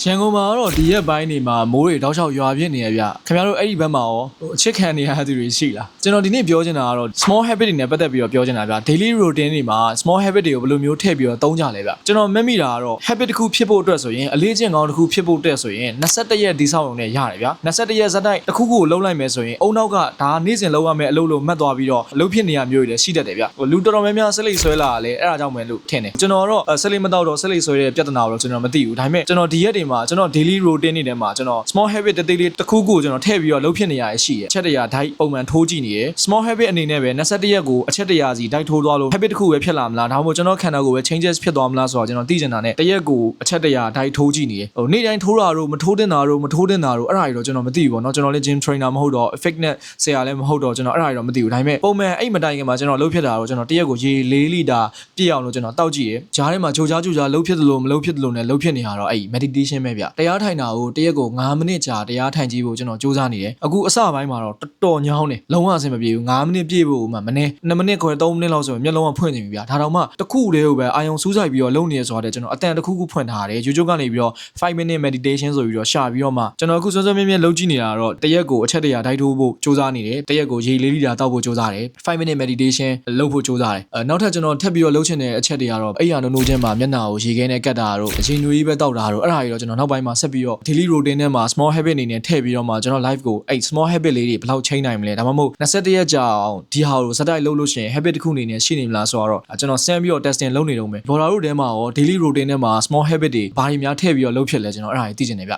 ရန်ကုန်မှာတော့ဒီရက်ပိုင်းနေမှာမိုးတွေတောက်လျှောက်ရွာပြစ်နေရဗျခင်ဗျားတို့အဲ့ဒီဘက်မှာရောအချစ်ခံနေရတဲ့သူတွေရှိလားကျွန်တော်ဒီနေ့ပြောချင်တာကတော့ small habit တွေနဲ့ပတ်သက်ပြီးတော့ပြောချင်တာဗျ daily routine တွေမှာ small habit တွေကိုဘယ်လိုမျိုးထည့်ပြီးတော့သုံးကြလဲဗျကျွန်တော်မှတ်မိတာကတော့ habit တစ်ခုဖြစ်ဖို့အတွက်ဆိုရင်အလေးကျင့်ကောင်းတစ်ခုဖြစ်ဖို့အတွက်ဆိုရင်21ရက်ဒီဆောက်ရုံနဲ့ရတယ်ဗျ21ရက်ဇက်တိုက်တစ်ခုခုကိုလုံးလိုက်မယ်ဆိုရင်အုံနောက်ကဒါနေ့စဉ်လုံးရမယ်အလုပ်လို့မှတ်သွားပြီးတော့အလုပ်ဖြစ်နေရမျိုးတွေလည်းရှိတတ်တယ်ဗျလူတော်တော်များများဆက်လိတ်ဆွဲလာတာလေအဲ့ဒါကြောင့်ပဲလို့ထင်တယ်ကျွန်တော်တော့ဆက်လိတ်မတော့တော့ဆက်လိတ်ဆွဲတဲ့ပြဿနာကိုတော့ကျွန်တော်မသိဘူးဒါပေမဲ့ကျွန်တော်ဒီရက်တွေမှာကျွန်တော် daily routine တွေထဲမှာကျွန်တော် small habit တသေးလေးတစ်ခုခုကိုကျွန်တော်ထည့်ပြီးတော့လုပ်ဖြစ်နေရရှိတယ်အချက်တရာဒိုက်ပုံမှန်ထိုးကြည့်နေတယ် small habit အနေနဲ့ပဲ21ရက်ကိုအချက်တရာစီဒိုက်ထိုးသွားလို့ habit တစ်ခုပဲဖြစ်လာမလားဒါမှမဟုတ်ကျွန်တော်ခန္ဓာကိုယ်ပဲ changes ဖြစ်သွားမလားဆိုတော့ကျွန်တော်သိချင်တာနဲ့တရက်ကိုအချက်တရာဒိုက်ထိုးကြည့်နေတယ်ဟိုနေ့တိုင်းထိုးတာတို့မထိုးတင်တာတို့မထိုးတင်တာတို့အဲ့ဒါတွေတော့ကျွန်တော်မသိဘူးပေါ့နော်ကျွန်တော်လည်း gym trainer မဟုတ်တော့ fitness ဆရာလည်းမဟုတ်တော့ကျွန်တော်အဲ့ဒါတွေတော့မသိဘူးဒါပေမဲ့ပုံမှန်အဲ့မတိုင်ခင်မှာကျွန်တော်လုပ်ဖြစ်တာတော့ကျွန်တော်တရက်ကိုရေ4လီတာပြည့်အောင်လို့ကျွန်တော်တောက်ကြည့်တယ်ဂျားထဲမှာဂျိုကြားလှုပ်ဖြစ်သလိုမလှုပ်ဖြစ်သလိုနဲ့လှုပ်ဖြစ်နေတာတော့အဲ့ meditation ပဲဗျတရားထိုင်တာကိုတရက်ကို9မိနစ်ကြာတရားထိုင်ကြည့်ဖို့ကျွန်တော်စူးစမ်းနေတယ်အခုအစပိုင်းမှာတော့တော်တော်ညောင်းတယ်လုံးဝအဆင်မပြေဘူး9မိနစ်ပြည့်ဖို့မှမနေ့2မိနစ်ခွဲ3မိနစ်လောက်ဆိုရင်မျက်လုံးကဖွင့်နေပြီဗျာဒါတော့မှတစ်ခုတည်းကိုပဲအာယုံစူးစိုက်ပြီးတော့လုပ်နေရဆိုတော့ကျွန်တော်အတန်တစ်ခုခုဖွင့်ထားတယ် YouTube ကနေပြီးတော့5 minute meditation ဆိုပြီးတော့ရှာပြီးတော့မှကျွန်တော်အခုစွန်းစွန်းမြဲမြဲလုပ်ကြည့်နေတာတော့တရက်ကိုအချက်တရာဒိုက်ထိုးဖို့စူးစမ်းနေတယ်တရက်ကိုရေ4လီတာတောက်ဖို့စူးစမ်းတယ်5 minute meditation လုပ်ဖို့စူးစမ်းတယ်နောက်ထပ်ကျွန်တော်ထပ်ပြီးတော့လုပ်ချင်တဲ့အချက်တွေကတော့အဲ့ရနိုးချင်းမှာမျက်နှာကိုရေခဲနဲ့ကတ်တာတို့အချိန်နွေးပဲတောက်တာတို့အဲ့ဒါတွေတော့ကျွန်တော်နောက်ပိုင်းမှာဆက်ပြီးတော့ daily routine ထဲမှာ small habit အနေနဲ့ထည့်ပြီးတော့မှကျွန်တော် live ကိုအဲ့ small habit လေးတွေဘယ်လောက်ချိန်နိုင်မလဲဒါမှမဟုတ်21ရက်ကြာအောင်ဒီဟာကိုစတိုက်လုပ်လို့ရှိရင် habit တစ်ခုအနေနဲ့ရှိနေမလားဆိုတော့ကျွန်တော် send ပြီးတော့ testing လုပ်နေတော့မယ်ဘော်လာတို့ထဲမှာရော daily routine ထဲမှာ small habit တွေဘာတွေများထည့်ပြီးတော့လုပ်ဖြစ်လဲကျွန်တော်အဲ့ဒါတွေသိချင်တယ်ဗျ